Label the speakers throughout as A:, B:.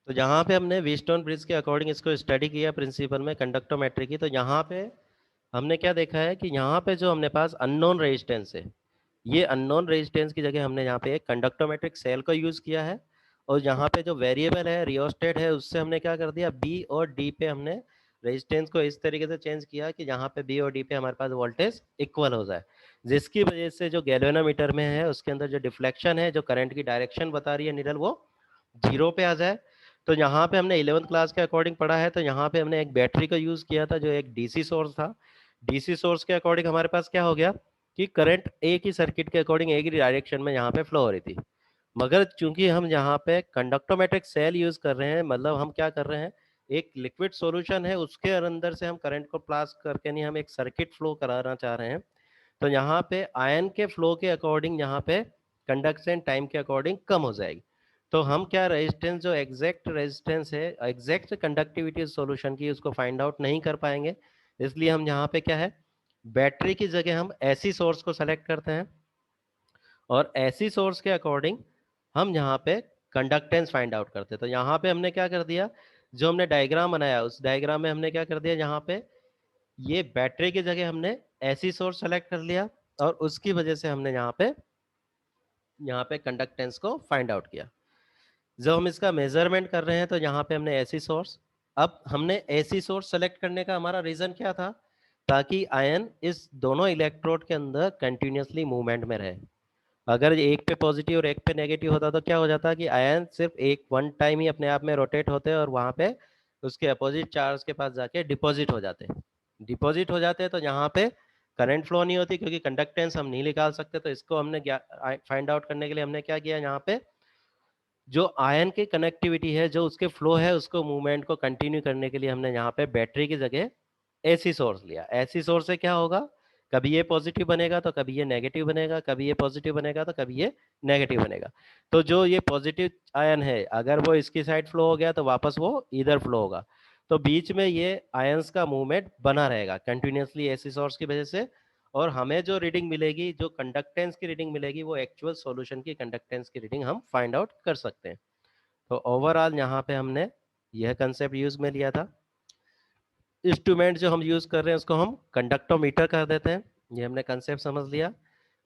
A: तो यहाँ पे हमने व्हीटस्टोन ब्रिज के अकॉर्डिंग इसको स्टडी किया प्रिंसिपल में कंडक्टोमेट्री की। तो यहाँ पे हमने क्या देखा है कि यहाँ पे जो हमने पास अननोन रेजिस्टेंस है, ये अननोन रेजिस्टेंस की जगह हमने यहाँ पे एक कंडक्टोमेट्रिक सेल को यूज़ किया है। और यहाँ पे जो वेरिएबल है रियोस्टेट है, उससे हमने क्या कर दिया, बी और डी पे हमने रेजिस्टेंस को इस तरीके से चेंज किया कि यहाँ पे बी और डी पे हमारे पास वोल्टेज इक्वल हो जाए, जिसकी वजह से जो गैल्वेनोमीटर में है उसके अंदर जो डिफ्लेक्शन है, जो करंट की डायरेक्शन बता रही है निडल, वो 0 पे आ जाए। तो यहाँ पे हमने 11th क्लास के अकॉर्डिंग पढ़ा है, तो यहाँ पे हमने एक बैटरी का यूज़ किया था जो एक डीसी सोर्स था। डीसी सोर्स के अकॉर्डिंग हमारे पास क्या हो गया कि करंट एक ही सर्किट के अकॉर्डिंग एक ही डायरेक्शन में यहाँ पे फ्लो हो रही थी। मगर चूंकि हम यहाँ पे कंडक्टोमेट्रिक सेल यूज कर रहे हैं, मतलब हम क्या कर रहे हैं, एक लिक्विड सॉल्यूशन है उसके अंदर से हम करंट को पास करके नहीं, हम एक सर्किट फ्लो कराना चाह रहे हैं। तो यहाँ पे आयन के फ्लो के अकॉर्डिंग यहाँ पे कंडक्शन टाइम के अकॉर्डिंग कम हो जाएगी। तो हम क्या रेजिस्टेंस, जो एग्जैक्ट रेजिस्टेंस है, एग्जैक्ट कंडक्टिविटी सॉल्यूशन की, उसको फाइंड आउट नहीं कर पाएंगे। इसलिए हम यहाँ पे क्या है, बैटरी की जगह हम ऐसी सोर्स को सेलेक्ट करते हैं और ऐसी सोर्स के अकॉर्डिंग हम यहाँ पे कंडक्टेंस फाइंड आउट करते हैं। तो यहाँ पे हमने क्या कर दिया, जो हमने डायग्राम बनाया उस डायग्राम में हमने क्या कर दिया, यहाँ पे ये बैटरी की जगह हमने ऐसी सोर्स सेलेक्ट कर लिया और उसकी वजह से हमने यहाँ पे कंडक्टेंस को फाइंड आउट किया। जब हम इसका मेजरमेंट कर रहे हैं तो यहाँ पे हमने ऐसी सोर्स, अब हमने ऐसी सोर्स सेलेक्ट करने का हमारा रीजन क्या था, ताकि आयन इस दोनों इलेक्ट्रोड के अंदर कंटिन्यूसली मूवमेंट में रहे। अगर एक पे पॉजिटिव और एक पे नेगेटिव होता तो क्या हो जाता कि आयन सिर्फ एक वन टाइम ही अपने आप में रोटेट होते और वहां पे उसके अपोजिट चार्ज के पास जाके डिपॉजिट हो जाते तो यहाँ पे करंट फ्लो नहीं होती, क्योंकि कंडक्टेंस हम नहीं निकाल सकते। तो इसको हमने फाइंड आउट करने के लिए हमने क्या किया, यहाँ पे जो आयन की कनेक्टिविटी है, जो उसके फ्लो है, उसको मूवमेंट को कंटिन्यू करने के लिए हमने यहाँ पे बैटरी की जगह एसी सोर्स लिया। एसी सोर्स से क्या होगा, कभी ये पॉजिटिव बनेगा तो कभी ये नेगेटिव बनेगा, कभी ये पॉजिटिव बनेगा तो कभी ये नेगेटिव बनेगा। तो जो ये पॉजिटिव आयन है, अगर वो इसकी साइड फ्लो हो गया तो वापस वो इधर फ्लो होगा। तो बीच में ये आयंस का मूवमेंट बना रहेगा कंटिन्यूसली एसी सोर्स की वजह से। और हमें जो रीडिंग मिलेगी, जो कंडक्टेंस की रीडिंग मिलेगी, वो एक्चुअल सॉल्यूशन की कंडक्टेंस की रीडिंग हम फाइंड आउट कर सकते हैं। तो ओवरऑल यहाँ पे हमने यह कंसेप्ट यूज में लिया था। इंस्ट्रूमेंट जो हम यूज कर रहे हैं उसको हम कंडक्टोमीटर कर देते हैं, ये हमने कंसेप्ट समझ लिया।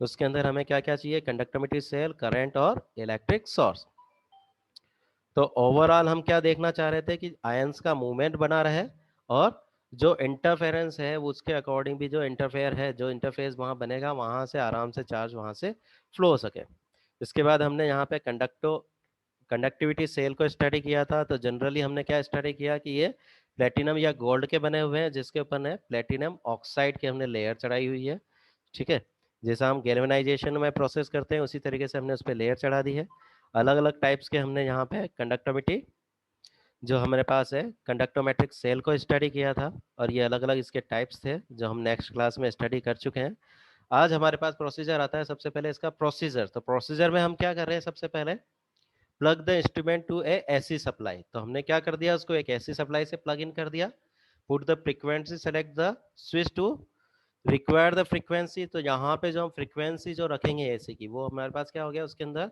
A: उसके अंदर हमें क्या क्या चाहिए, कंडक्टोमेट्री सेल, करंट और इलेक्ट्रिक सोर्स। तो ओवरऑल हम क्या देखना चाह रहे थे कि आयंस का मूवमेंट बना रहे और जो इंटरफेरेंस है उसके अकॉर्डिंग भी जो इंटरफेयर है, जो इंटरफेस वहां बनेगा वहां से आराम से चार्ज वहां से फ्लो हो सके। इसके बाद हमने यहाँ पे कंडक्टिविटी सेल को स्टडी किया था। तो जनरली हमने क्या स्टडी किया कि ये प्लेटिनम या गोल्ड के बने हुए हैं, जिसके ऊपर ने प्लेटिनम ऑक्साइड की हमने लेयर चढ़ाई हुई है। ठीक है, जैसा हम गैल्वेनाइजेशन में प्रोसेस करते हैं उसी तरीके से हमने उस पर लेयर चढ़ा दी है। अलग अलग टाइप्स के हमने यहाँ पे कंडक्टिविटी जो हमारे पास है कंडक्टोमेट्रिक सेल को स्टडी किया था, और ये अलग अलग इसके टाइप्स थे जो हम नेक्स्ट क्लास में स्टडी कर चुके हैं। आज हमारे पास प्रोसीजर आता है, सबसे पहले इसका प्रोसीजर। तो प्रोसीजर में हम क्या कर रहे हैं, सबसे पहले plug the instrument to a AC supply. तो हमने क्या कर दिया, उसको एक एसी सप्लाई से प्लग इन कर दिया। Put the frequency, select the switch to require the frequency. तो यहाँ पे जो हम फ्रीक्वेंसी जो रखेंगे एसी की, वो हमारे पास क्या हो गया, उसके अंदर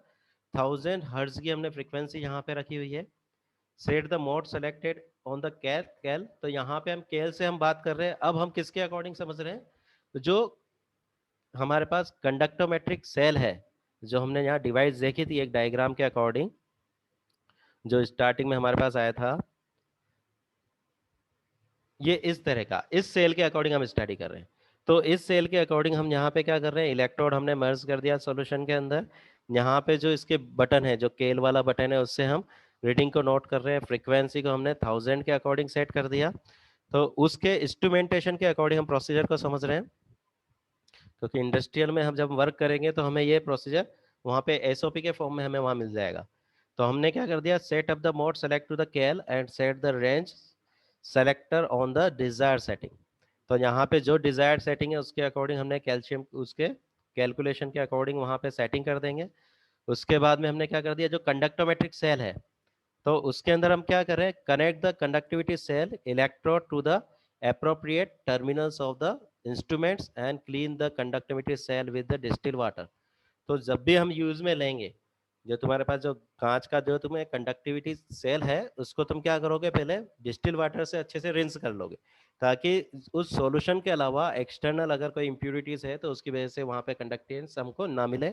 A: 1000 हर्ट्ज की हमने फ्रीक्वेंसी यहाँ पे रखी हुई है। Set the mode selected on the cal. तो यहाँ पे हम कैल से हम बात कर रहे हैं। अब हम किसके अकॉर्डिंग समझ रहे हैं, तो जो हमारे पास कंडक्टोमेट्रिक सेल है, जो हमने यहाँ डिवाइस देखी थी एक डायग्राम के अकॉर्डिंग, जो स्टार्टिंग में हमारे पास आया था, ये इस तरह का, इस सेल के अकॉर्डिंग हम स्टडी कर रहे हैं। तो इस सेल के अकॉर्डिंग हम यहाँ पे क्या कर रहे हैं, इलेक्ट्रोड हमने मर्ज कर दिया सॉल्यूशन के अंदर। यहाँ पे जो इसके बटन है, जो केल वाला बटन है, उससे हम रीडिंग को नोट कर रहे हैं। फ्रीक्वेंसी को हमने 1000 के अकॉर्डिंग सेट कर दिया। तो उसके इंस्ट्रूमेंटेशन के अकॉर्डिंग हम प्रोसीजर को समझ रहे हैं, क्योंकि इंडस्ट्रियल में हम जब वर्क करेंगे तो हमें ये प्रोसीजर वहाँ पे एसओपी के फॉर्म में हमें वहाँ मिल जाएगा। तो हमने क्या कर दिया, set up the mode, select to the cal and set the range selector on the desire setting. तो यहाँ पे जो डिजायर्ड सेटिंग है उसके अकॉर्डिंग हमने कैल्शियम उसके कैलकुलेशन के अकॉर्डिंग वहाँ पे सेटिंग कर देंगे। उसके बाद में हमने क्या कर दिया, जो कंडक्टोमेट्रिक सेल है, तो उसके अंदर हम क्या कर रहे हैं, connect the conductivity cell electrode to the appropriate terminals of the instruments and clean the conductivity cell with the distilled water। तो जब भी हम यूज में लेंगे, जो तुम्हारे पास जो कांच का जो तुम्हें कंडक्टिविटी सेल है उसको तुम क्या करोगे, पहले डिस्टिल वाटर से अच्छे से रिंस कर लोगे, ताकि उस सॉल्यूशन के अलावा एक्सटर्नल अगर कोई इम्प्यूरिटीज है तो उसकी वजह से वहां पे कंडक्टेंस हमको ना मिले।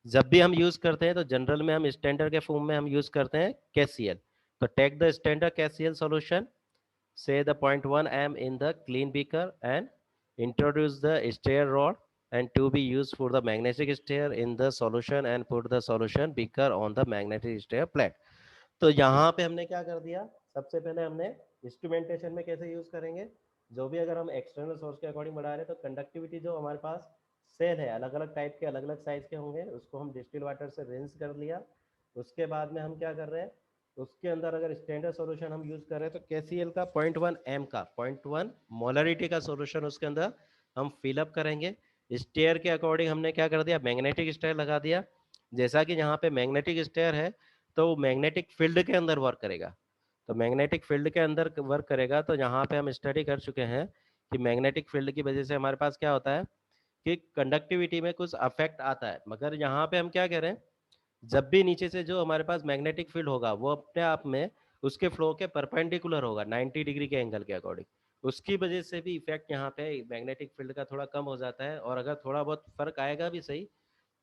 A: जब भी हम यूज करते हैं तो जनरल में हम स्टैंडर्ड के फॉर्म में हम यूज करते हैं KCl। तो take the standard KCl solution, say the 0.1 m in the clean beaker and introduce the stair rod and to be used for the magnetic stair in the solution and put the solution beaker on the magnetic stair plate। तो यहाँ पे हमने क्या कर दिया, सबसे पहले हमने इंस्ट्रूमेंटेशन में कैसे यूज करेंगे, जो भी अगर हम एक्सटर्नल सोर्स के अकॉर्डिंग बढ़ा रहे हैं तो कंडक्टिविटी जो हमारे पास सेल है अलग अलग टाइप के अलग अलग साइज के होंगे, उसको हम डिस्टिल वाटर से रिंस कर लिया। उसके बाद में हम क्या कर रहे हैं, उसके अंदर अगर स्टैंडर्ड सॉल्यूशन हम यूज कर रहे हैं तो KCl का 0.1 m का 0.1 मोलरिटी का सॉल्यूशन उसके अंदर हम फिलअप करेंगे। स्टेयर के अकॉर्डिंग हमने क्या कर दिया, मैग्नेटिक स्टेयर लगा दिया। जैसा कि यहाँ पे मैग्नेटिक स्टेयर है तो मैग्नेटिक फील्ड के अंदर वर्क करेगा। तो मैग्नेटिक फील्ड के अंदर वर्क करेगा तो यहाँ पे हम स्टडी कर चुके हैं कि मैग्नेटिक फील्ड की वजह से हमारे पास क्या होता है कि कंडक्टिविटी में कुछ अफेक्ट आता है। मगर यहाँ पे हम क्या करें, जब भी नीचे से जो हमारे पास मैग्नेटिक फील्ड होगा वो अपने आप में उसके फ्लो के परपेंडिकुलर होगा 90 डिग्री के एंगल के अकॉर्डिंग, उसकी वजह से भी इफेक्ट यहाँ पे मैग्नेटिक फील्ड का थोड़ा कम हो जाता है। और अगर थोड़ा बहुत फर्क आएगा भी सही,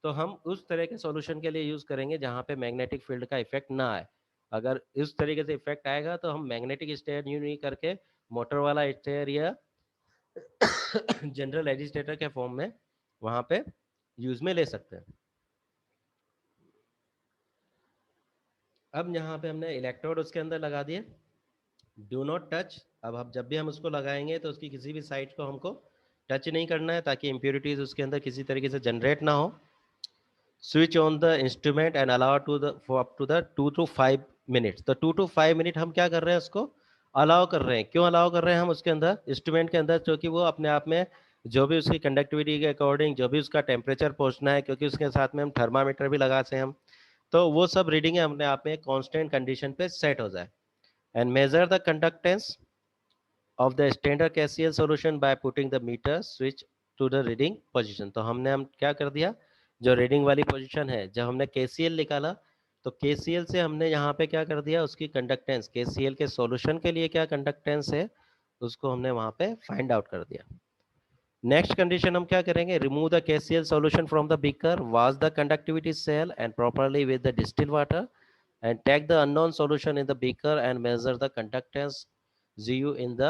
A: तो हम उस तरह के सॉल्यूशन के लिए यूज करेंगे जहाँ पे मैग्नेटिक फील्ड का इफेक्ट ना आए। अगर इस तरीके से इफेक्ट आएगा तो हम मैग्नेटिक स्टेयर यूज नहीं करके मोटर वाला स्टेयर या जनरल एजिटेटर के फॉर्म में वहां पे यूज में ले सकते हैं। अब यहाँ पे हमने इलेक्ट्रोड उसके अंदर लगा दिए, डू नॉट टच। अब हम जब भी हम उसको लगाएंगे तो उसकी किसी भी साइड को हमको टच नहीं करना है ताकि इम्प्योरिटीज उसके अंदर किसी तरीके से जनरेट ना हो। Switch on the instrument and allow to the for up to the 2 to 5 minutes. तो 2 to 5 मिनट हम क्या कर रहे हैं, उसको अलाउ कर रहे हैं। क्यों अलाउ कर रहे हैं हम उसके अंदर, इंस्ट्रूमेंट के अंदर, क्योंकि वो अपने आप में जो भी उसकी कंडक्टिविटी के अकॉर्डिंग जो भी उसका टेम्परेचर पहुंचना है, क्योंकि उसके साथ में हम थर्मामीटर भी लगाते हैं हम, तो वो सब रीडिंग अपने आप में कांस्टेंट कंडीशन पे सेट हो जाए। And measure the conductance of the standard KCl solution by putting the meter switch to the reading position. तो हम क्या कर दिया, जो रीडिंग वाली पोजीशन है, जब हमने KCl निकाला तो KCl से हमने यहाँ पे क्या कर दिया, उसकी कंडक्टेंस KCl के सॉल्यूशन के लिए क्या कंडक्टेंस है उसको हमने वहां पे फाइंड आउट कर दिया। नेक्स्ट कंडीशन हम क्या करेंगे, remove the KCl solution from the beaker, wash the conductivity cell and properly with the distil water and take the unknown solution in the beaker and measure the conductance Zu in the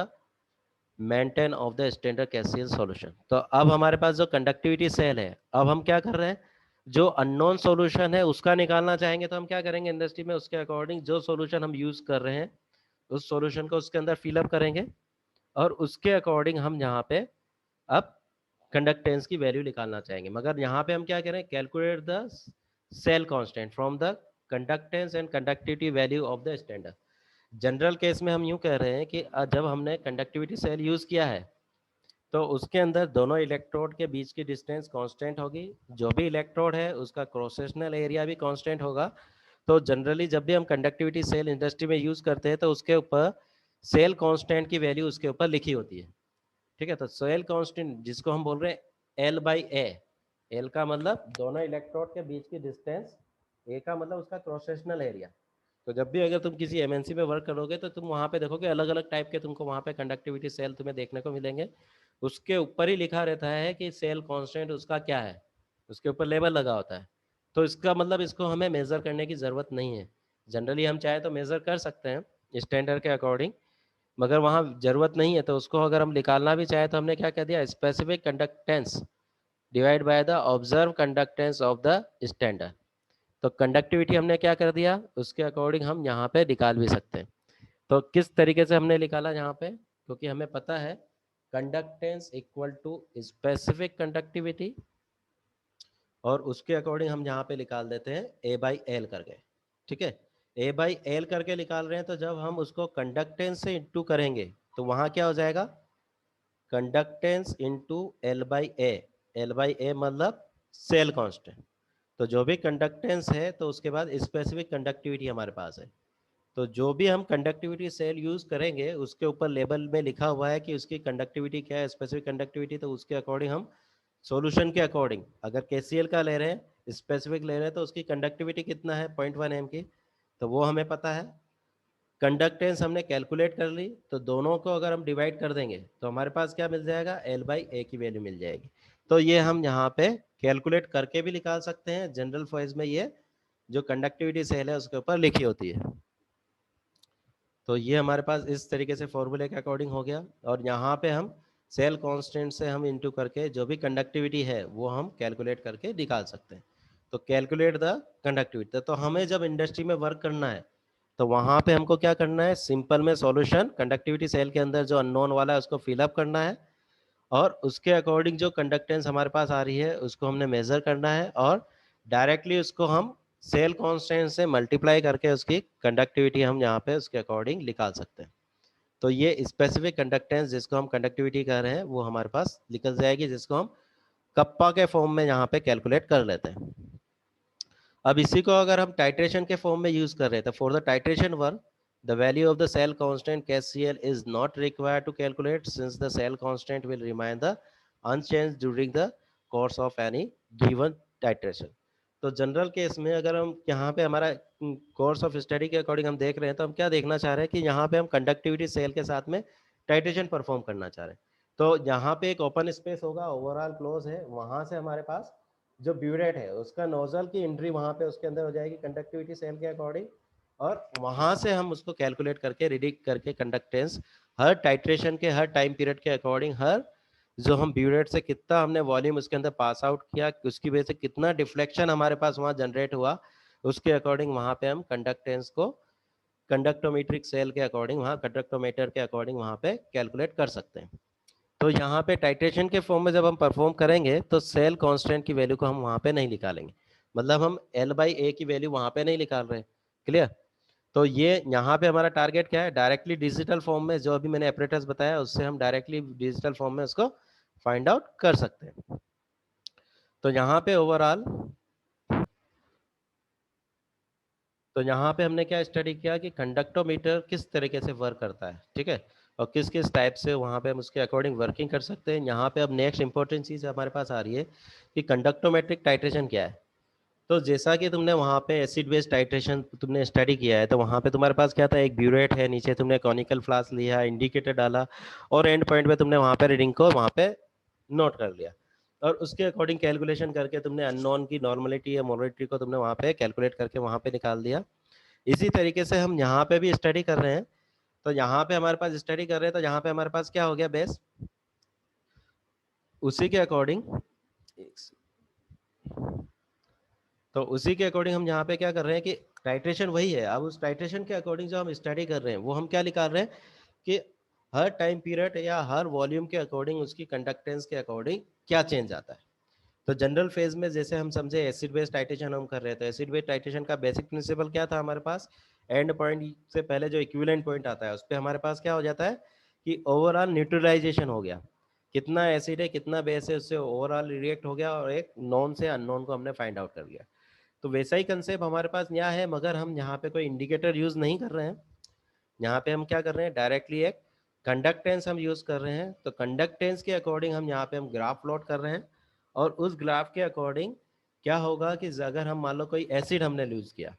A: maintain of the standard KCl solution। तो अब हमारे पास जो conductivity cell है, अब हम क्या कर रहे हैं, जो अननोन सॉल्यूशन है उसका निकालना चाहेंगे तो हम क्या करेंगे, इंडस्ट्री में उसके अकॉर्डिंग जो सॉल्यूशन हम यूज कर रहे हैं उस सॉल्यूशन को उसके अंदर फिलअप करेंगे और उसके अकॉर्डिंग हम यहाँ पे अब कंडक्टेंस की वैल्यू निकालना चाहेंगे। मगर यहाँ पे हम क्या करें, calculate the cell constant from the conductance and conductivity value of the standard. General case में हम यूं कह रहे हैं कि जब हमने कंडक्टिविटी सेल यूज किया है तो उसके अंदर दोनों इलेक्ट्रोड के बीच की डिस्टेंस कांस्टेंट होगी, जो भी इलेक्ट्रोड है उसका क्रॉस सेक्शनल एरिया भी कांस्टेंट होगा। तो जनरली जब भी हम कंडक्टिविटी सेल इंडस्ट्री में यूज करते हैं तो उसके ऊपर सेल कांस्टेंट की वैल्यू उसके ऊपर लिखी होती है। ठीक है, तो सेल कांस्टेंट जिसको हम बोल रहे हैं L/A, एल का मतलब दोनों इलेक्ट्रोड के बीच की डिस्टेंस, ए का मतलब उसका क्रॉस सेक्शनल एरिया। तो जब भी अगर तुम किसी एमएनसी में वर्क करोगे तो तुम वहां पे देखोगे अलग अलग टाइप के तुमको वहां पे कंडक्टिविटी सेल तुम्हें देखने को मिलेंगे, उसके ऊपर ही लिखा रहता है कि सेल कांस्टेंट उसका क्या है, उसके ऊपर लेबल लगा होता है। तो इसका मतलब इसको हमें मेजर करने की जरूरत नहीं है। जनरली हम चाहे तो मेजर कर सकते हैं स्टैंडर्ड के अकॉर्डिंग, मगर वहाँ जरूरत नहीं है। तो उसको अगर हम निकालना भी चाहे तो हमने क्या कह दिया, specific conductance divide by the observe conductance of the standard. तो कंडक्टिविटी हमने क्या कर दिया, उसके अकॉर्डिंग हम यहाँ पे निकाल भी सकते हैं। तो किस तरीके से हमने निकाला यहाँ पे, क्योंकि हमें पता है conductance equal to specific conductivity, और उसके अकॉर्डिंग हम यहाँ पे निकाल देते हैं A/L करके। ठीक है, A/L करके निकाल रहे हैं तो जब हम उसको कंडक्टेंस से इंटू करेंगे तो वहाँ क्या हो जाएगा, कंडक्टेंस इंटू L/A। L/A मतलब सेल कांस्टेंट। तो जो भी कंडक्टेंस है तो उसके बाद स्पेसिफिक कंडक्टिविटी हमारे पास है। तो जो भी हम कंडक्टिविटी सेल यूज करेंगे उसके ऊपर लेबल में लिखा हुआ है कि उसकी कंडक्टिविटी क्या है, स्पेसिफिक कंडक्टिविटी, तो उसके अकॉर्डिंग हम सॉल्यूशन के अकॉर्डिंग, अगर KCl का ले रहे हैं स्पेसिफिक ले रहे हैं तो उसकी कंडक्टिविटी कितना है 0.1 एम की, तो वो हमें पता है। कंडक्टेंस हमने कैलकुलेट कर ली, तो दोनों को अगर हम डिवाइड कर देंगे तो हमारे पास क्या मिल जाएगा, L/A की वैल्यू मिल जाएगी। तो ये हम यहाँ पे कैलकुलेट करके भी निकाल सकते हैं, जनरल फॉइज में ये जो कंडक्टिविटी सेल है उसके ऊपर लिखी होती है। तो ये हमारे पास इस तरीके से फॉर्मूले के अकॉर्डिंग हो गया, और यहाँ पे हम सेल कांस्टेंट से हम इनटू करके जो भी कंडक्टिविटी है वो हम कैलकुलेट करके निकाल सकते हैं। तो कैलकुलेट द कंडक्टिविटी, तो हमें जब इंडस्ट्री में वर्क करना है तो वहाँ पे हमको क्या करना है, सिंपल में सॉल्यूशन कंडक्टिविटी सेल के अंदर जो अननोन वाला है उसको फिलअप करना है, और उसके अकॉर्डिंग जो कंडक्टेंस हमारे पास आ रही है उसको हमने मेजर करना है, और डायरेक्टली उसको हम सेल कांस्टेंट से मल्टीप्लाई करके उसकी कंडक्टिविटी हम यहाँ पे उसके अकॉर्डिंग निकाल सकते हैं। तो ये स्पेसिफिक कंडक्टेंस जिसको हम कंडक्टिविटी कह रहे हैं वो हमारे पास निकल जाएगी, जिसको हम कप्पा के फॉर्म में यहाँ पे कैलकुलेट कर लेते हैं। अब इसी को अगर हम टाइट्रेशन के फॉर्म में यूज कर रहे हैं तो for the titration work the value of the cell constant KCl is not required to calculate since the cell constant will remain the unchanged during the course of any given titration। तो general case में अगर हम यहाँ पे हमारा course of study के according हम देख रहे हैं तो हम क्या देखना चाह रहे हैं कि यहाँ पे हम कंडक्टिविटी सेल के साथ में टाइट्रेशन परफॉर्म करना चाह रहे हैं। तो यहाँ पे एक ओपन स्पेस होगा, ओवरऑल क्लोज है, वहां से हमारे पास जो ब्यूरेट है उसका नोजल की एंट्री वहां पे उसके अंदर हो जाएगी कंडक्टिविटी सेल के अकॉर्डिंग, और वहां से हम उसको कैलकुलेट करके रिडिक्ट करके कंडक्टेंस हर टाइट्रेशन के हर टाइम पीरियड के अकॉर्डिंग, हर जो हम ब्यूरेट से कितना हमने वॉल्यूम उसके अंदर पास आउट किया, उसकी वजह से कितना डिफ्लेक्शन हमारे पास वहां जनरेट हुआ, उसके अकॉर्डिंग वहां पे हम कंडक्टेंस को कंडक्टोमेट्रिक सेल के अकॉर्डिंग वहां कंडक्टोमीटर के अकॉर्डिंग वहां पे कैलकुलेट कर सकते हैं। तो यहाँ पे टाइट्रेशन के फॉर्म में जब हम परफॉर्म करेंगे तो सेल कांस्टेंट की वैल्यू को हम वहां पे नहीं निकालेंगे, मतलब हम L/A की वैल्यू वहां पे नहीं निकाल रहे। क्लियर? तो ये यहाँ पे हमारा टारगेट क्या है, डायरेक्टली डिजिटल फॉर्म में जो अभी मैंने ऑपरेटर्स बताया उससे हम डायरेक्टली डिजिटल फॉर्म में उसको फाइंड आउट कर सकते हैं। तो यहाँ पे ओवरऑल, तो यहाँ पे हमने क्या स्टडी किया कि कंडक्टोमीटर किस तरीके से वर्क करता है, ठीक है, और किस किस टाइप से वहाँ पे हम उसके अकॉर्डिंग वर्किंग कर सकते हैं। यहाँ पे अब नेक्स्ट इंपॉर्टेंट चीज़ हमारे पास आ रही है कि कंडक्टोमेट्रिक टाइट्रेशन क्या है। तो जैसा कि तुमने वहाँ पे एसिड बेस टाइट्रेशन तुमने स्टडी किया है, तो वहाँ पे तुम्हारे पास क्या था, एक ब्यूरेट है, नीचे तुमने कॉनिकल फ्लास्क लिया, इंडिकेटर डाला, और एंड पॉइंट पे तुमने वहाँ पे रीडिंग को वहाँ पे नोट कर लिया, और उसके अकॉर्डिंग कैलकुलेशन करके तुमने अननोन की नॉर्मलिटी या मोलरिटी को तुमने वहाँ पे कैलकुलेट करके वहाँ पे निकाल दिया। इसी तरीके से हम यहाँ पे भी स्टडी कर रहे हैं, तो यहाँ पे हमारे पास स्टडी कर रहे हैं तो यहाँ पे हमारे पास क्या हो गया बेस, उसी के अकॉर्डिंग, तो उसी के अकॉर्डिंग हम यहाँ पे क्या कर रहे हैं कि टाइट्रेशन वही है, अब उस टाइट्रेशन के अकॉर्डिंग जो हम स्टडी कर रहे हैं वो हम क्या निकाल रहे हैं कि हर टाइम पीरियड या हर वॉल्यूम के अकॉर्डिंग उसकी कंडक्टेंस के अकॉर्डिंग क्या चेंज आता है। तो जनरल फेज में जैसे हम समझे एसिड बेस टाइट्रेशन हम कर रहे थे, एसिड बेस टाइट्रेशन का बेसिक प्रिंसिपल क्या था हमारे पास, एंड पॉइंट से पहले जो इक्विवेलेंट पॉइंट आता है उस पर हमारे पास क्या हो जाता है कि ओवरऑल न्यूट्रलाइजेशन हो गया, कितना एसिड है कितना बेस है उससे ओवरऑल रिएक्ट हो गया, और एक नॉन से अननोन को हमने फाइंड आउट कर लिया। तो वैसा ही कंसेप्ट हमारे पास यहाँ है, मगर हम यहाँ पे कोई इंडिकेटर यूज नहीं कर रहे हैं, यहाँ पे हम क्या कर रहे हैं, डायरेक्टली एक कंडक्टेंस हम यूज कर रहे हैं। तो कंडक्टेंस के अकॉर्डिंग हम यहाँ पे हम ग्राफ प्लॉट कर रहे हैं, और उस ग्राफ के अकॉर्डिंग क्या होगा कि अगर हम मान लो कोई एसिड हमने यूज किया,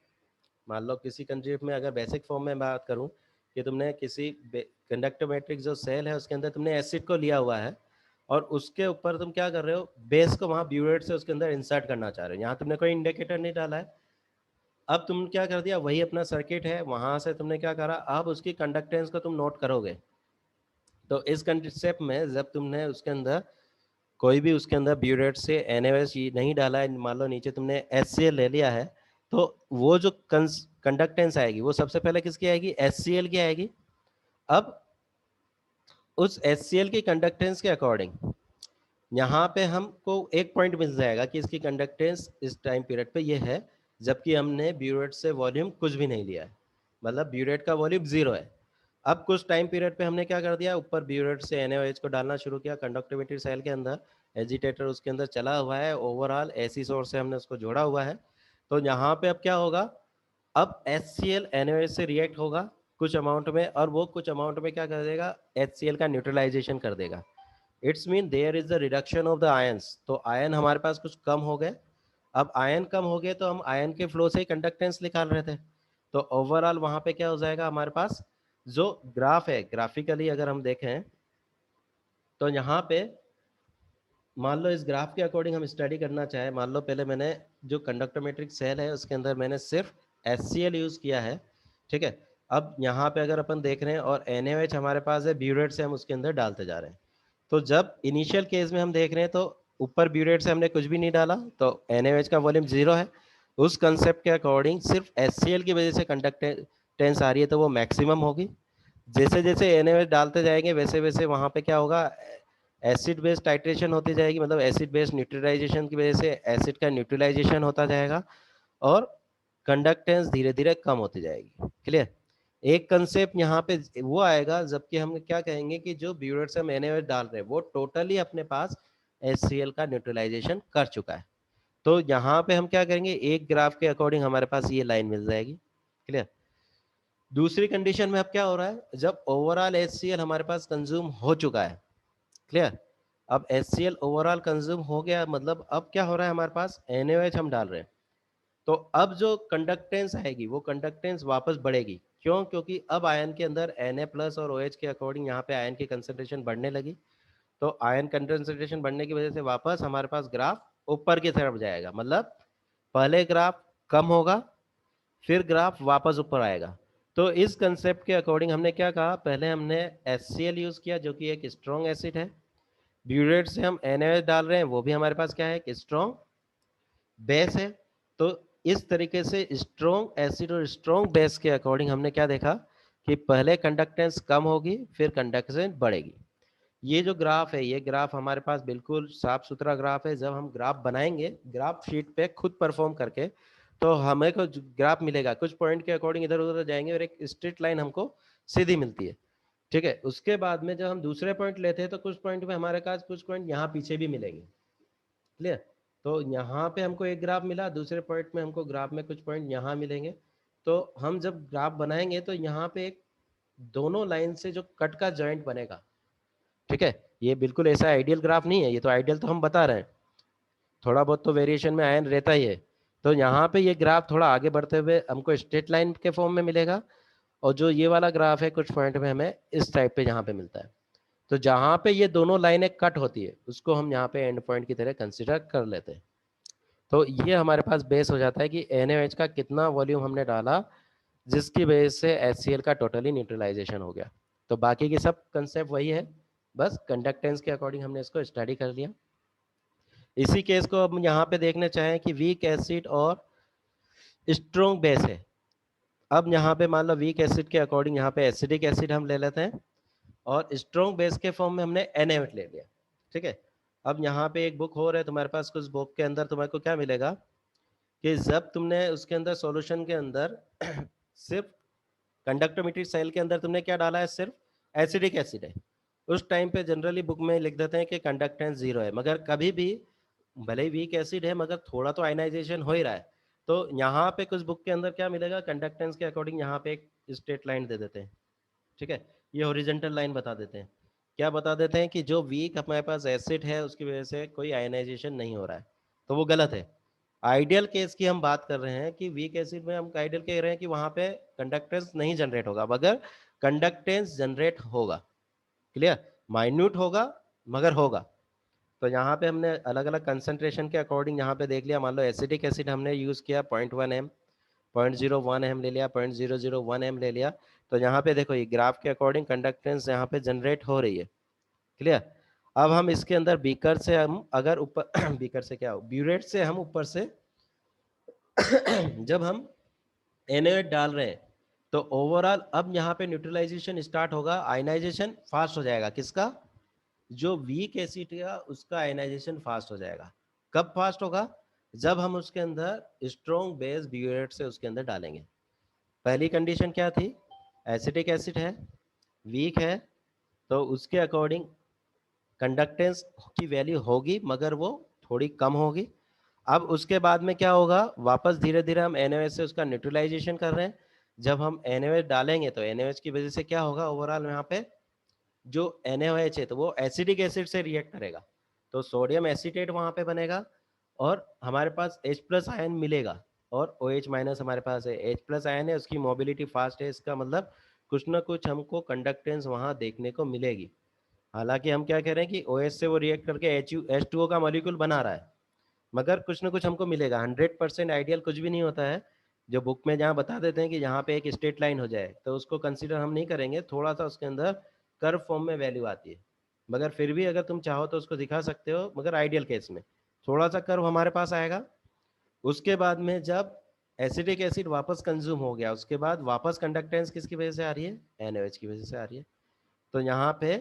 A: मान लो किसी कंसेप्ट में अगर बेसिक फॉर्म में बात करूं कि तुमने किसी कंडक्टोमेट्रिक जो सेल है उसके अंदर तुमने एसिड को लिया हुआ है, और उसके ऊपर तुम क्या कर रहे हो, बेस को वहां ब्यूरेट से उसके अंदर इंसर्ट करना चाह रहे हो, यहाँ तुमने कोई इंडिकेटर नहीं डाला है। अब तुम क्या कर दिया, वही अपना सर्किट है, वहां से तुमने क्या करा, अब उसकी कंडक्टेंस को तुम नोट करोगे। तो इस कंसेप्ट में जब तुमने उसके अंदर कोई भी उसके अंदर ब्यूरेट से NaOH नहीं डाला है, मान लो नीचे तुमने HCl ले लिया है, तो वो जो कंडक्टेंस आएगी वो सबसे पहले किसकी आएगी, HCl की आएगी। अब उस HCl की कंडक्टेंस के अकॉर्डिंग यहाँ पे हमको एक पॉइंट मिल जाएगा कि इसकी कंडक्टेंस इस टाइम पीरियड पे ये है, जबकि हमने ब्यूरेट से वॉल्यूम कुछ भी नहीं लिया है, मतलब ब्यूरेट का वॉल्यूम 0 है। अब कुछ टाइम पीरियड पे हमने क्या कर दिया, ऊपर ब्यूरेट से NaOH को डालना शुरू किया कंडक्टिविटी सेल के अंदर, एजिटेटर उसके अंदर चला हुआ है, ओवरऑल AC सोर्स से हमने उसको जोड़ा हुआ है। तो यहाँ पे अब क्या होगा, अब HCl NaOH से रिएक्ट होगा कुछ अमाउंट में, और वो कुछ अमाउंट में क्या कर देगा, HCl का न्यूट्रलाइजेशन कर देगा। It's mean there is the reduction of the ions, तो आयन हमारे पास कुछ कम हो गए। अब आयन कम हो गए तो हम आयन के फ्लो से ही कंडक्टेंस निकाल रहे थे, तो ओवरऑल वहां पे क्या हो जाएगा हमारे पास, जो ग्राफ है ग्राफिकली अगर हम देखें तो यहाँ पे मान लो इस ग्राफ के अकॉर्डिंग हम स्टडी करना चाहे, मान लो पहले मैंने जो कंडक्टोमेट्रिक सेल है उसके अंदर मैंने सिर्फ HCl यूज किया है, ठीक है। अब यहाँ पे अगर अपन देख रहे हैं और NaOH हमारे पास है, ब्यूरेट से हम उसके अंदर डालते जा रहे हैं, तो जब इनिशियल केस में हम देख रहे हैं तो ऊपर ब्यूरेट से हमने कुछ भी नहीं डाला तो NaOH का वॉल्यूम 0 है। उस कंसेप्ट के अकॉर्डिंग सिर्फ HCl की वजह से कंडक्टेंस आ रही है तो वो मैक्सिमम होगी। जैसे जैसे NaOH डालते जाएंगे वैसे वैसे वहाँ पे क्या होगा, एसिड बेस टाइट्रेशन होती जाएगी, मतलब एसिड बेस न्यूट्रलाइजेशन की वजह से एसिड का न्यूट्रलाइजेशन होता जाएगा और कंडक्टेंस धीरे धीरे कम होती जाएगी। क्लियर। एक कंसेप्ट यहाँ पे वो आएगा जबकि हम क्या कहेंगे कि जो ब्यूरेट से हम NaOH डाल रहे हैं वो टोटली अपने पास HCl का न्यूट्रलाइजेशन कर चुका है। तो यहाँ पे हम क्या करेंगे, एक ग्राफ के अकॉर्डिंग हमारे पास ये लाइन मिल जाएगी। क्लियर। दूसरी कंडीशन में अब क्या हो रहा है, जब ओवरऑल HCl हमारे पास कंज्यूम हो चुका है। क्लियर। अब HCl ओवरऑल कंज्यूम हो गया, मतलब अब क्या हो रहा है हमारे पास, NaOH हम डाल रहे हैं, तो अब जो कंडक्टेंस आएगी वो कंडक्टेंस वापस बढ़ेगी। क्यों? क्योंकि अब आयन के अंदर Na प्लस और OH के अकॉर्डिंग यहाँ पे आयन की कंसेंट्रेशन बढ़ने लगी, तो आयन कंसेंट्रेशन बढ़ने की वजह से वापस हमारे पास ग्राफ ऊपर की तरफ जाएगा, मतलब पहले ग्राफ कम होगा फिर ग्राफ वापस ऊपर आएगा। तो इस कंसेप्ट के अकॉर्डिंग हमने क्या कहा, पहले हमने HCl यूज किया जो कि एक स्ट्रॉन्ग एसिड है, ब्यूरेट से हम NaOH डाल रहे हैं वो भी हमारे पास क्या है, एक स्ट्रॉन्ग बेस है। तो इस तरीके से स्ट्रॉन्ग एसिड और स्ट्रॉन्ग बेस के अकॉर्डिंग हमने क्या देखा कि पहले कंडक्टेंस कम होगी फिर कंडक्टेंस बढ़ेगी। ये जो ग्राफ है ये ग्राफ हमारे पास बिल्कुल साफ सुथरा ग्राफ है। जब हम ग्राफ बनाएंगे ग्राफ शीट पे खुद परफॉर्म करके तो हमें को ग्राफ मिलेगा, कुछ पॉइंट के अकॉर्डिंग इधर उधर जाएंगे और एक स्ट्रेट लाइन हमको सीधी मिलती है, ठीक है। उसके बाद में जब हम दूसरे पॉइंट लेते हैं तो कुछ पॉइंट में हमारे पास कुछ पॉइंट यहाँ पीछे भी मिलेंगे। क्लियर। तो यहाँ पे हमको एक ग्राफ मिला, दूसरे पॉइंट में हमको ग्राफ में कुछ पॉइंट यहाँ मिलेंगे। तो हम जब ग्राफ बनाएंगे तो यहाँ पे एक दोनों लाइन से जो कट का जॉइंट बनेगा, ठीक है। ये बिल्कुल ऐसा आइडियल ग्राफ नहीं है, ये तो आइडियल तो हम बता रहे हैं, थोड़ा बहुत तो वेरिएशन में आयन रहता ही है। तो यहाँ पे ये ग्राफ थोड़ा आगे बढ़ते हुए हमको स्ट्रेट लाइन के फॉर्म में मिलेगा, और जो ये वाला ग्राफ है कुछ पॉइंट में हमें इस टाइप पे यहाँ पे मिलता है। तो जहाँ पे ये दोनों लाइनें कट होती है उसको हम यहाँ पे एंड पॉइंट की तरह कंसिडर कर लेते हैं। तो ये हमारे पास बेस हो जाता है कि NaOH का कितना वॉल्यूम हमने डाला जिसकी वजह से HCl का टोटली न्यूट्रलाइजेशन हो गया। तो बाकी की सब कंसेप्ट वही है, बस कंडक्टेंस के अकॉर्डिंग हमने इसको स्टडी कर लिया। इसी केस को अब यहाँ पे देखना चाहें कि वीक एसिड और स्ट्रॉन्ग बेस है। अब यहाँ पे मान लो वीक एसिड के अकॉर्डिंग यहाँ पे एसिडिक एसिड हम ले लेते हैं और स्ट्रॉन्ग बेस के फॉर्म में हमने NaOH ले लिया, ठीक है। अब यहाँ पे एक बुक और है तुम्हारे पास, कुछ बुक के अंदर तुम्हारे को क्या मिलेगा कि जब तुमने उसके अंदर सॉल्यूशन के अंदर सिर्फ कंडक्टोमेट्रिक सेल के अंदर तुमने क्या डाला है, सिर्फ एसिडिक एसिड है, उस टाइम पे जनरली बुक में लिख देते हैं कि कंडक्टेंस 0 है, मगर कभी भी भले ही वीक एसिड है मगर थोड़ा तो आयनाइजेशन हो ही रहा है। तो यहाँ पे कुछ बुक के अंदर क्या मिलेगा, कंडक्टेंस के अकॉर्डिंग यहाँ पे एक स्ट्रेट लाइन दे देते हैं, ठीक है। ये हॉरिजॉन्टल लाइन बता देते हैं, क्या बता देते हैं कि जो वीक हमारे पास एसिड है उसकी वजह से कोई आयनाइजेशन नहीं हो रहा है, तो वो गलत है। आइडियल केस की हम बात कर रहे हैं कि वीक एसिड में हम आइडियल कह रहे हैं कि वहां पे कंडक्टेंस नहीं जनरेट होगा, मगर कंडक्टेंस जनरेट होगा। क्लियर। माइन्यूट होगा मगर होगा। तो यहाँ पे हमने अलग अलग कंसंट्रेशन के अकॉर्डिंग यहाँ पे देख लिया, मान लो एसिडिक एसिड हमने यूज किया 0.1 m, 0.01 m ले लिया, 0.001 m ले लिया। तो यहाँ पे देखो ये ग्राफ के अकॉर्डिंग कंडक्टेंस यहाँ पे जनरेट हो रही है। क्लियर। अब हम इसके अंदर बीकर से हम अगर ऊपर बीकर से क्या हो, ब्यूरेट से हम ऊपर से जब हम NaOH डाल रहे हैं तो ओवरऑल अब यहाँ पे न्यूट्रलाइजेशन स्टार्ट होगा, आयनाइजेशन फास्ट हो जाएगा, किसका, जो वीक एसिड का उसका आयनाइजेशन फास्ट हो जाएगा। कब फास्ट होगा, जब हम उसके अंदर स्ट्रॉन्ग बेस ब्यूरेट से उसके अंदर डालेंगे। पहली कंडीशन क्या थी, एसिडिक एसिड है, वीक है, तो उसके अकॉर्डिंग कंडक्टेंस की वैल्यू होगी मगर वो थोड़ी कम होगी। अब उसके बाद में क्या होगा, वापस धीरे धीरे हम NaOH से उसका न्यूट्रलाइजेशन कर रहे हैं। जब हम NaOH डालेंगे तो NaOH की वजह से क्या होगा, ओवरऑल यहाँ पे जो NaOH है तो वो एसिडिक एसिड से रिएक्ट करेगा, तो सोडियम एसीटेट वहां पे बनेगा और हमारे पास H+ आयन मिलेगा और OH- हमारे पास है, H+ आयन है, उसकी मोबिलिटी फास्ट है, इसका मतलब कुछ ना कुछ हमको कंडक्टेंस वहाँ देखने को मिलेगी। हालांकि हम क्या कह रहे हैं कि OH से वो रिएक्ट करके H2O का मॉलिक्यूल बना रहा है, मगर कुछ ना कुछ हमको मिलेगा। 100% आइडियल कुछ भी नहीं होता है। जो बुक में जहाँ बता देते हैं कि यहाँ पे एक स्ट्रेट लाइन हो जाए तो उसको कंसीडर हम नहीं करेंगे, थोड़ा सा उसके अंदर कर्व फॉर्म में वैल्यू आती है। मगर फिर भी अगर तुम चाहो तो उसको दिखा सकते हो, मगर आइडियल केस में थोड़ा सा कर्व हमारे पास आएगा। उसके बाद में जब एसिडिक एसिड वापस कंज्यूम हो गया, उसके बाद वापस कंडक्टेंस किसकी वजह से आ रही है? NaOH की वजह से आ रही है। तो यहाँ पे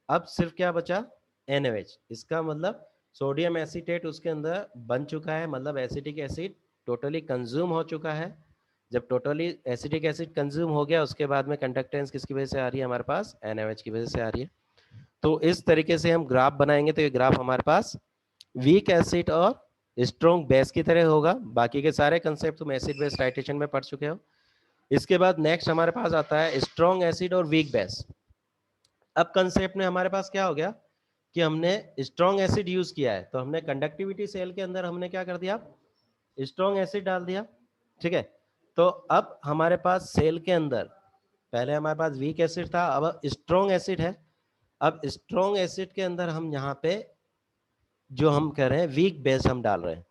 A: अब सिर्फ क्या बचा? NaOH। इसका मतलब सोडियम एसीटेट उसके अंदर बन चुका है, मतलब एसिटिक एसिड टोटली कंज्यूम हो चुका है। जब टोटली एसिटिक एसिड कंज्यूम हो गया, उसके बाद में कंडक्टेंस किसकी वजह से आ रही है हमारे पास? NaOH की वजह से आ रही है। तो इस तरीके से हम ग्राफ बनाएंगे तो ये ग्राफ हमारे पास वीक एसिड और स्ट्रॉन्ग बेस की तरह होगा। बाकी के सारे कंसेप्ट तुम एसिड बेस टाइट्रेशन में पढ़ चुके हो। इसके बाद नेक्स्ट हमारे पास आता है स्ट्रॉन्ग एसिड और वीक बेस। अब कंसेप्ट में हमारे पास क्या हो गया कि हमने स्ट्रॉन्ग एसिड यूज किया है, तो हमने कंडक्टिविटी सेल के अंदर हमने क्या कर दिया? स्ट्रॉन्ग एसिड डाल दिया। ठीक है, तो अब हमारे पास सेल के अंदर पहले हमारे पास वीक एसिड था, अब स्ट्रॉन्ग एसिड है। अब स्ट्रॉन्ग एसिड के अंदर हम यहाँ पे जो हम कह रहे हैं वीक बेस हम डाल रहे हैं।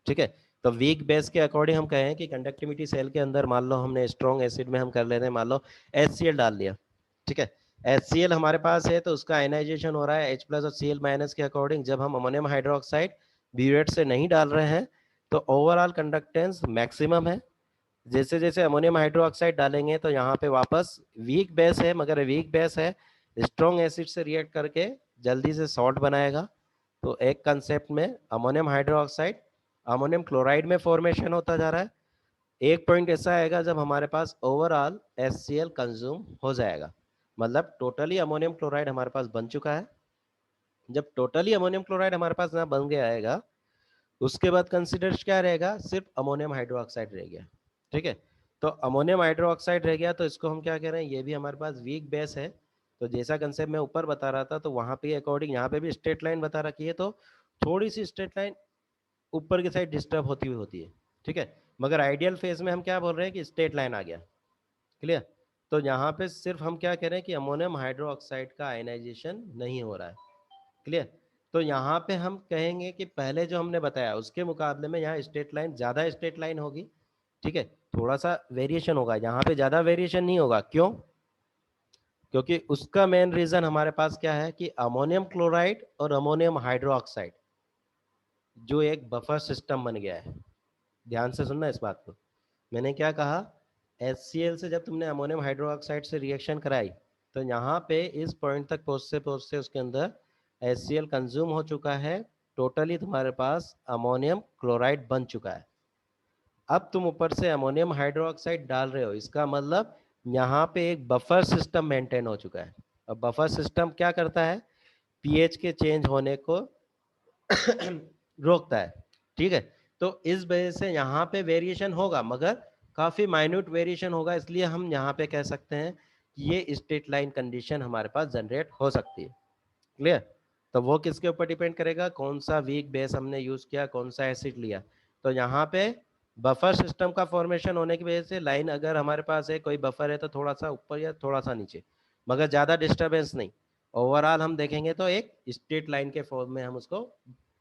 A: ठीक है, तो वीक बेस के अकॉर्डिंग हम कहें कि कंडक्टिविटी सेल के अंदर मान लो हमने स्ट्रॉन्ग एसिड में हम कर लेते हैं, मान लो HCl डाल दिया। ठीक है, HCl हमारे पास है तो उसका आयनाइजेशन हो रहा है H+ और Cl- के अकॉर्डिंग। जब हम अमोनियम हाइड्रोक्साइड ब्यूरेट से नहीं डाल रहे हैं तो ओवरऑल कंडक्टेंस मैक्सिमम है। जैसे जैसे अमोनियम हाइड्रोक्साइड डालेंगे तो यहाँ पे वापस वीक बेस है, मगर वीक बेस है स्ट्रॉन्ग एसिड से रिएक्ट करके जल्दी से सॉल्ट बनाएगा। तो एक कंसेप्ट में अमोनियम हाइड्रोक्साइड अमोनियम क्लोराइड में फॉर्मेशन होता जा रहा है। एक पॉइंट ऐसा आएगा जब हमारे पास ओवरऑल HCl कंज्यूम हो जाएगा, मतलब टोटली अमोनियम क्लोराइड हमारे पास बन चुका है। जब टोटली अमोनियम क्लोराइड हमारे पास ना बन गया आएगा, उसके बाद कंसिडर क्या रहेगा? सिर्फ अमोनियम हाइड्रोक्साइड रह गया। ठीक है, तो अमोनियम हाइड्रोक्साइड रह गया तो इसको हम क्या कह रहे हैं? ये भी हमारे पास वीक बेस है। तो जैसा कंसेप्ट मैं ऊपर बता रहा था, तो वहां पे अकॉर्डिंग यहाँ पे भी स्ट्रेट लाइन बता रखी है, तो थोड़ी सी स्ट्रेट लाइन ऊपर की साइड डिस्टर्ब होती है। ठीक है, मगर आइडियल फेज में हम क्या बोल रहे हैं कि स्ट्रेट लाइन आ गया। क्लियर? तो यहाँ पे सिर्फ हम क्या कह रहे हैं कि अमोनियम हाइड्रोक्साइड का आयनाइजेशन नहीं हो रहा है। क्लियर? तो यहाँ पे हम कहेंगे कि पहले जो हमने बताया उसके मुकाबले में यहाँ स्ट्रेट लाइन ज्यादा स्ट्रेट लाइन होगी। ठीक है, थोड़ा सा वेरिएशन होगा, यहाँ पे ज्यादा वेरिएशन नहीं होगा। क्यों? क्योंकि उसका मेन रीजन हमारे पास क्या है कि अमोनियम क्लोराइड और अमोनियम हाइड्रोक्साइड जो एक बफर सिस्टम बन गया है। ध्यान से सुनना इस बात को। मैंने क्या कहा? HCl से जब तुमने अमोनियम हाइड्रोक्साइड से रिएक्शन कराई, तो यहाँ पे इस पॉइंट तक पहुँचते उसके अंदर HCl कंज्यूम हो चुका है। टोटली तुम्हारे पास अमोनियम क्लोराइड बन चुका है। अब तुम ऊपर से अमोनियम हाइड्रोक्साइड डाल रहे हो, इसका मतलब यहाँ पे एक बफर सिस्टम मेंटेन हो चुका है। अब बफर सिस्टम क्या करता है? पीएच के चेंज होने को रोकता है। ठीक है, तो इस वजह से यहाँ पे वेरिएशन होगा, मगर काफी माइन्यूट वेरिएशन होगा। इसलिए हम यहाँ पे कह सकते हैं कि ये स्ट्रेट लाइन कंडीशन हमारे पास जनरेट हो सकती है। क्लियर? तो वो किसके ऊपर डिपेंड करेगा? कौन सा वीक बेस हमने यूज किया, कौन सा एसिड लिया। तो यहाँ पे बफर सिस्टम का फॉर्मेशन होने की वजह से लाइन अगर हमारे पास है, कोई बफर है तो थोड़ा सा ऊपर या थोड़ा सा नीचे, मगर ज्यादा डिस्टर्बेंस नहीं। ओवरऑल हम देखेंगे तो एक स्ट्रेट लाइन के फॉर्म में हम उसको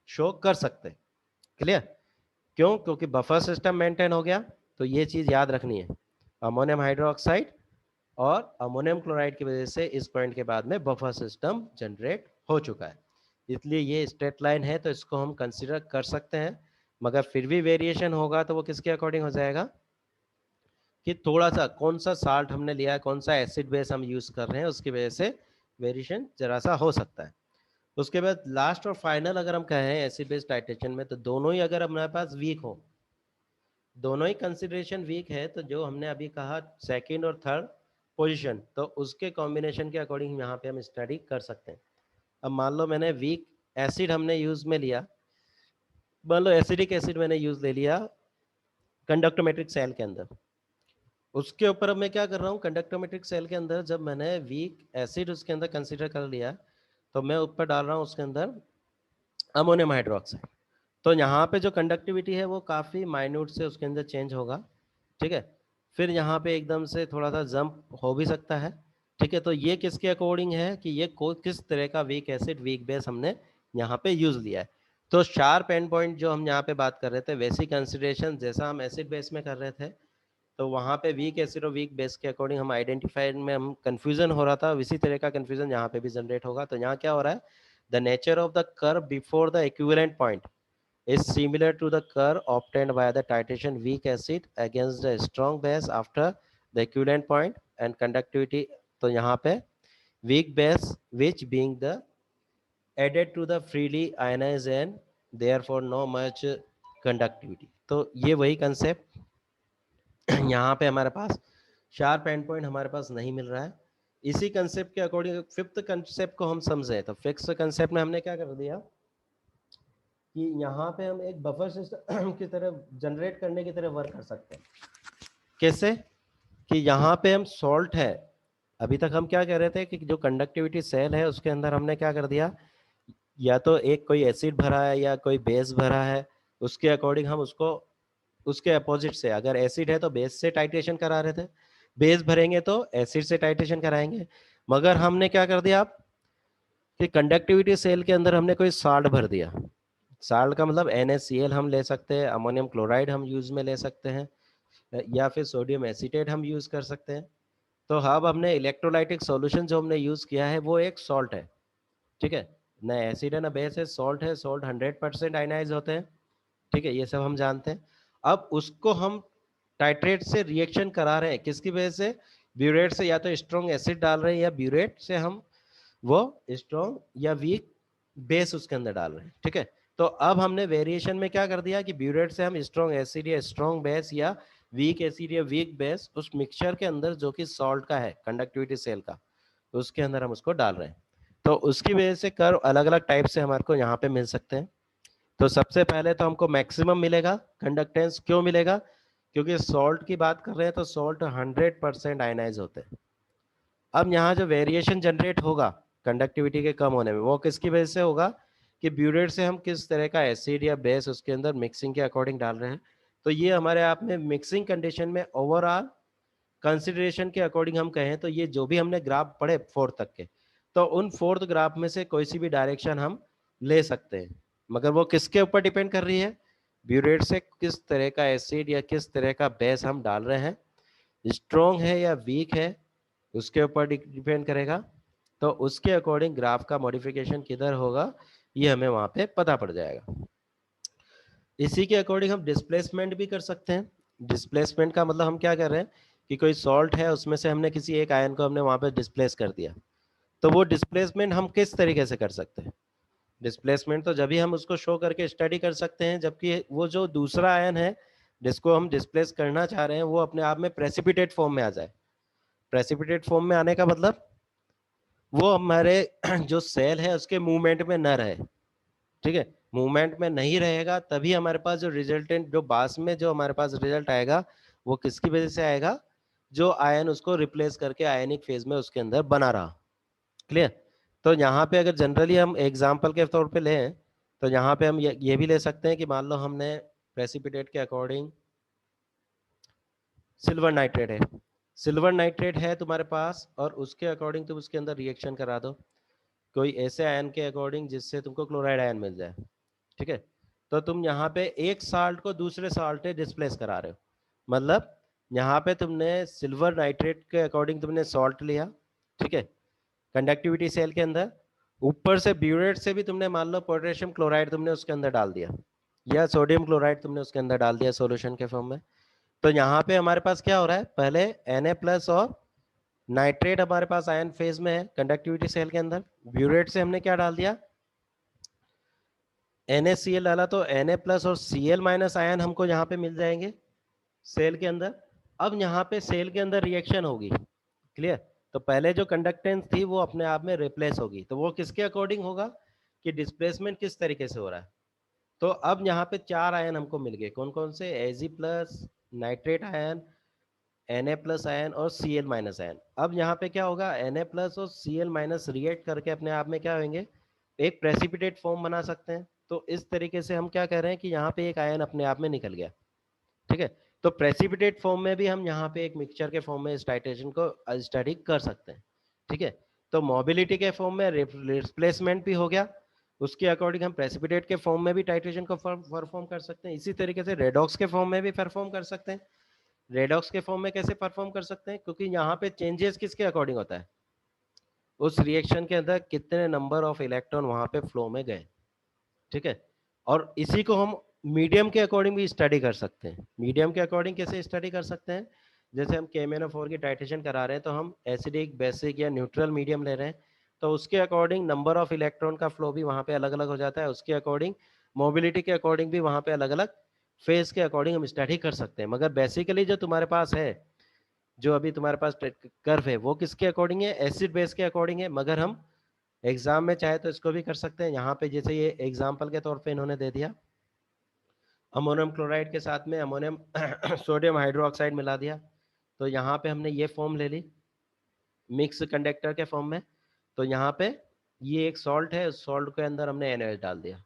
A: शो कर सकते हैं। क्लियर? क्यों? क्योंकि बफर सिस्टम मेंटेन हो गया। तो ये चीज याद रखनी है, अमोनियम हाइड्रोक्साइड और अमोनियम क्लोराइड की वजह से इस पॉइंट के बाद में बफर सिस्टम जनरेट हो चुका है। इसलिए ये स्ट्रेट लाइन है तो इसको हम कंसिडर कर सकते हैं, मगर फिर भी वेरिएशन होगा तो वो किसके अकॉर्डिंग हो जाएगा कि थोड़ा सा कौन सा साल्ट हमने लिया है, कौन सा एसिड बेस हम यूज कर रहे हैं, उसकी वजह से वेरिएशन जरा सा हो सकता है। उसके बाद लास्ट और फाइनल अगर हम कहें एसिड बेस टाइट्रेशन में, तो दोनों ही अगर हमारे पास वीक हो, दोनों ही कंसिडरेशन वीक है, तो जो हमने अभी कहा सेकंड और थर्ड पोजीशन, तो उसके कॉम्बिनेशन के अकॉर्डिंग यहाँ पे हम स्टडी कर सकते हैं। अब मान लो मैंने वीक एसिड हमने यूज में लिया, मान लो एसिडिक एसिड मैंने यूज ले लिया कंडक्टोमेट्रिक सेल के अंदर। उसके ऊपर अब मैं क्या कर रहा हूँ, कंडक्टोमेट्रिक सेल के अंदर जब मैंने वीक एसिड उसके अंदर कंसिडर कर लिया, तो मैं ऊपर डाल रहा हूँ उसके अंदर अमोनियम हाइड्रोक्साइड। तो यहाँ पे जो कंडक्टिविटी है वो काफ़ी माइन्यूट से उसके अंदर चेंज होगा, ठीक है। फिर यहाँ पे एकदम से थोड़ा सा जंप हो भी सकता है, ठीक है। तो ये किसके अकॉर्डिंग है कि ये किस तरह का वीक एसिड वीक बेस हमने यहाँ पे यूज लिया है। तो शार्प एंड पॉइंट जो हम यहाँ पे बात कर रहे थे वैसी कंसिडरेशन जैसा हम एसिड बेस में कर रहे थे, तो वहाँ पे वीक एसिड और वीक बेस के अकॉर्डिंग हम आइडेंटिफाइड में हम कंफ्यूजन हो रहा था, इसी तरह का कंफ्यूजन यहाँ पे भी जनरेट होगा। तो यहाँ क्या हो रहा है, the nature of the curve before the equivalent point is similar to the curve obtained by the titration weak acid against the strong base after the equivalent point and conductivity। तो यहाँ पे weak base which being the added to the freely ionized and therefore no much conductivity। तो ये वही concept यहाँ पे हमारे पास sharp and point हमारे पास नहीं मिल रहा है। इसी कंसेप्ट के अकॉर्डिंग फिफ्थ कंसेप्ट को हम समझे, तो फिफ्थ कंसेप्ट में हमने क्या कर दिया कि यहाँ पे हम एक बफर सिस्टम की तरह जनरेट करने की तरह वर्क कर सकते हैं। कैसे कि यहाँ पे हम सॉल्ट है, अभी तक हम क्या कह रहे थे कि जो कंडक्टिविटी सेल है उसके अंदर हमने क्या कर दिया, या तो एक कोई एसिड भरा है या कोई बेस भरा है, उसके अकॉर्डिंग हम उसको उसके अपोजिट से, अगर एसिड है तो बेस से टाइट्रेशन करा रहे थे, बेस भरेंगे तो एसिड से टाइट्रेशन कराएंगे। मगर हमने क्या कर दिया आप कि कंडक्टिविटी सेल के अंदर हमने कोई साल्ट भर दिया। साल्ट का मतलब NaCl हम ले सकते हैं, अमोनियम क्लोराइड हम यूज में ले सकते हैं, या फिर सोडियम एसीटेट हम यूज कर सकते हैं। तो अब हमने इलेक्ट्रोलाइटिक सॉल्यूशन जो हमने यूज किया है वो एक सॉल्ट है, ठीक है। न एसिड है न बेस है, सॉल्ट है। सॉल्ट 100% आयनाइज होते हैं, ठीक है, ये सब हम जानते हैं। अब उसको हम टाइट्रेट से रिएक्शन करा रहे हैं, किसकी वजह से, ब्यूरेट से, या तो स्ट्रॉन्ग एसिड डाल रहे हैं या ब्यूरेट से हम वो स्ट्रॉन्ग या वीक बेस उसके अंदर डाल रहे हैं, ठीक है। तो अब हमने वेरिएशन में क्या कर दिया कि ब्यूरेट से हम स्ट्रॉन्ग एसिड या स्ट्रॉन्ग बेस या वीक एसिड या वीक बेस उस मिक्सचर के अंदर जो कि सॉल्ट का है कंडक्टिविटी सेल का, उसके अंदर हम उसको डाल रहे हैं। तो उसकी वजह से कर्व अलग अलग टाइप से हमारे को यहाँ पे मिल सकते हैं। तो सबसे पहले तो हमको मैक्सिमम मिलेगा कंडक्टेंस, क्यों मिलेगा, क्योंकि सॉल्ट की बात कर रहे हैं तो सॉल्ट 100% आयनाइज होते हैं। अब यहाँ जो वेरिएशन जनरेट होगा कंडक्टिविटी के कम होने में, वो किसकी वजह से होगा कि ब्यूरेट से हम किस तरह का एसिड या बेस उसके अंदर मिक्सिंग के अकॉर्डिंग डाल रहे हैं। तो ये हमारे आप में मिक्सिंग कंडीशन में ओवरऑल कंसिडरेशन के अकॉर्डिंग हम कहें तो ये जो भी हमने ग्राफ पढ़े फोर्थ तक के, तो उन फोर्थ ग्राफ में से कोई सी भी डायरेक्शन हम ले सकते हैं, मगर वो किसके ऊपर डिपेंड कर रही है, ब्यूरेट से किस तरह का एसिड या किस तरह का बेस हम डाल रहे हैं, स्ट्रॉन्ग है या वीक है, उसके ऊपर डिपेंड करेगा। तो उसके अकॉर्डिंग ग्राफ का मॉडिफिकेशन किधर होगा ये हमें वहां पे पता पड़ जाएगा। इसी के अकॉर्डिंग हम डिस्प्लेसमेंट भी कर सकते हैं। डिस्प्लेसमेंट का मतलब हम क्या कर रहे हैं कि कोई सॉल्ट है उसमें से हमने किसी एक आयन को हमने वहां पे डिस्प्लेस कर दिया, तो वो डिस्प्लेसमेंट हम किस तरीके से कर सकते हैं, डिस्प्लेसमेंट तो जब भी हम उसको शो करके स्टडी कर सकते हैं जबकि वो जो दूसरा आयन है जिसको हम डिस्प्लेस करना चाह रहे हैं वो अपने आप में प्रेसिपिटेट फॉर्म में आ जाए। प्रेसिपिटेट फॉर्म में आने का मतलब वो हमारे जो सेल है उसके मूवमेंट में न रहे, ठीक है, मूवमेंट में नहीं रहेगा तभी हमारे पास जो रिजल्टेंट जो बास में जो हमारे पास रिजल्ट आएगा वो किसकी वजह से आएगा, जो आयन उसको रिप्लेस करके आयनिक फेज में उसके अंदर बना रहा। क्लियर। तो यहाँ पे अगर जनरली हम एग्जांपल के तौर पे लें तो यहाँ पे हम ये भी ले सकते हैं कि मान लो हमने प्रेसिपिटेट के अकॉर्डिंग सिल्वर नाइट्रेट है, सिल्वर नाइट्रेट है तुम्हारे पास और उसके अकॉर्डिंग तुम उसके अंदर रिएक्शन करा दो कोई ऐसे आयन के अकॉर्डिंग जिससे तुमको क्लोराइड आयन मिल जाए, ठीक है। तो तुम यहाँ पे एक साल्ट को दूसरे साल्ट से डिस्प्लेस करा रहे हो, मतलब यहाँ पे तुमने सिल्वर नाइट्रेट के अकॉर्डिंग तुमने सॉल्ट लिया, ठीक है, कंडक्टिविटी सेल के अंदर, ऊपर से ब्यूरेट से भी तुमने मान लो पोटेशियम क्लोराइड तुमने उसके अंदर डाल दिया या सोडियम क्लोराइड तुमने उसके अंदर डाल दिया सॉल्यूशन के फॉर्म में। तो यहाँ पे हमारे पास क्या हो रहा है, पहले Na+ और नाइट्रेट हमारे पास आयन फेज में है कंडक्टिविटी सेल के अंदर, ब्यूरेट से हमने क्या डाल दिया NaCl डाला, तो Na+ और Cl- आयन हमको यहाँ पे मिल जाएंगे सेल के अंदर। अब यहाँ पे सेल के अंदर रिएक्शन होगी, क्लियर। तो पहले जो कंडक्टेंस थी वो अपने आप में रिप्लेस होगी, तो वो किसके अकॉर्डिंग होगा कि डिस्प्लेसमेंट किस तरीके से हो रहा है। तो अब यहाँ पे 4 आयन हमको मिल गए, कौन कौन से, Ag+, nitrate ion, Na+ ion और Cl- आयन। अब यहाँ पे क्या होगा, Na+ और Cl- रिएक्ट करके अपने आप में क्या होंगे, एक प्रेसिपिटेट फॉर्म बना सकते हैं, तो इस तरीके से हम क्या कह रहे हैं कि यहाँ पे एक आयन अपने आप में निकल गया, ठीक है। तो प्रेसिपिटेट फॉर्म में भी हम यहाँ पे एक मिक्सचर के फॉर्म में इस टाइट्रेशन को स्टडी कर सकते हैं, ठीक है। तो मोबिलिटी के फॉर्म में रिप्लेसमेंट भी हो गया, उसके अकॉर्डिंग हम प्रेसिपिटेट के फॉर्म में भी टाइट्रेशन को परफॉर्म कर सकते हैं। इसी तरीके से रेडॉक्स के फॉर्म में भी परफॉर्म कर सकते हैं। रेडॉक्स के फॉर्म में कैसे परफॉर्म कर सकते हैं, क्योंकि यहाँ पे चेंजेस किसके अकॉर्डिंग होता है, उस रिएक्शन के अंदर कितने नंबर ऑफ इलेक्ट्रॉन वहां पे फ्लो में गए, ठीक है। और इसी को हम मीडियम के अकॉर्डिंग भी स्टडी कर सकते हैं। मीडियम के अकॉर्डिंग कैसे स्टडी कर सकते हैं, जैसे हम KMnO4 की टाइट्रेशन करा रहे हैं तो हम एसिडिक, बेसिक या न्यूट्रल मीडियम ले रहे हैं, तो उसके अकॉर्डिंग नंबर ऑफ इलेक्ट्रॉन का फ्लो भी वहाँ पे अलग अलग हो जाता है, उसके अकॉर्डिंग मोबिलिटी के अकॉर्डिंग भी वहाँ पे अलग अलग फेज के अकॉर्डिंग हम स्टडी कर सकते हैं। मगर बेसिकली जो तुम्हारे पास है, जो अभी तुम्हारे पास कर्व है, वो किसके अकॉर्डिंग है, एसिड बेस के अकॉर्डिंग है। मगर हम एग्जाम में चाहे तो इसको भी कर सकते हैं। यहाँ पे जैसे ये एग्जाम्पल के तौर पे इन्होंने दे दिया, अमोनियम क्लोराइड के साथ में अमोनियम सोडियम हाइड्रोक्साइड मिला दिया, तो यहाँ पे हमने ये फॉर्म ले ली मिक्स कंडक्टर के फॉर्म में। तो यहाँ पे ये एक सॉल्ट है, उस सॉल्ट के अंदर हमने NaOH डाल दिया,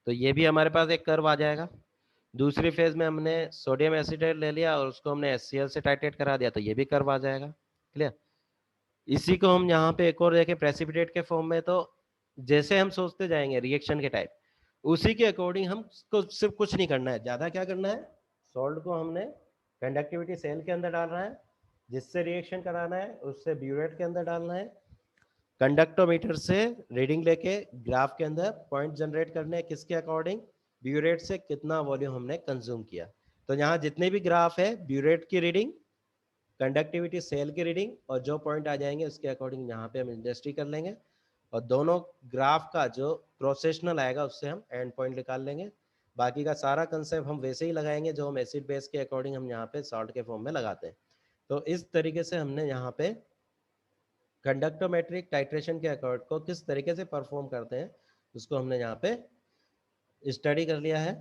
A: तो ये भी हमारे पास एक कर्व आ जाएगा। दूसरी फेज में हमने सोडियम एसिटेट ले लिया और उसको हमने HCl से टाइट्रेट करा दिया, तो ये भी कर्व आ जाएगा। क्लियर। इसी को हम यहाँ पे एक और देखें प्रेसिपिटेट के फॉर्म में, तो जैसे हम सोचते जाएंगे रिएक्शन के टाइप, उसी के अकॉर्डिंग हम सिर्फ कुछ नहीं करना है, ज्यादा क्या करना है, सॉल्ट को हमने कंडक्टिविटी सेल के अंदर डालना है, जिससे रिएक्शन कराना है उससे ब्यूरेट के अंदर डालना है, कंडक्टोमीटर से रीडिंग लेके ग्राफ के अंदर पॉइंट जनरेट करने हैं, किसके अकॉर्डिंग, ब्यूरेट से कितना वॉल्यूम हमने कंज्यूम किया। तो यहाँ जितने भी ग्राफ है, ब्यूरेट की रीडिंग, कंडक्टिविटी सेल की रीडिंग, और जो पॉइंट आ जाएंगे उसके अकॉर्डिंग यहाँ पे हम इंडस्ट्री कर लेंगे, और दोनों ग्राफ का जो प्रोसेशनल आएगा उससे हम एंड पॉइंट निकाल लेंगे। बाकी का सारा कंसेप्ट हम वैसे ही लगाएंगे जो हम एसिड बेस के अकॉर्डिंग हम यहाँ पे सॉल्ट के फॉर्म में लगाते हैं। तो इस तरीके से हमने यहाँ पे कंडक्टोमेट्रिक टाइट्रेशन के अकॉर्ड को किस तरीके से परफॉर्म करते हैं उसको हमने यहाँ पे स्टडी कर लिया है।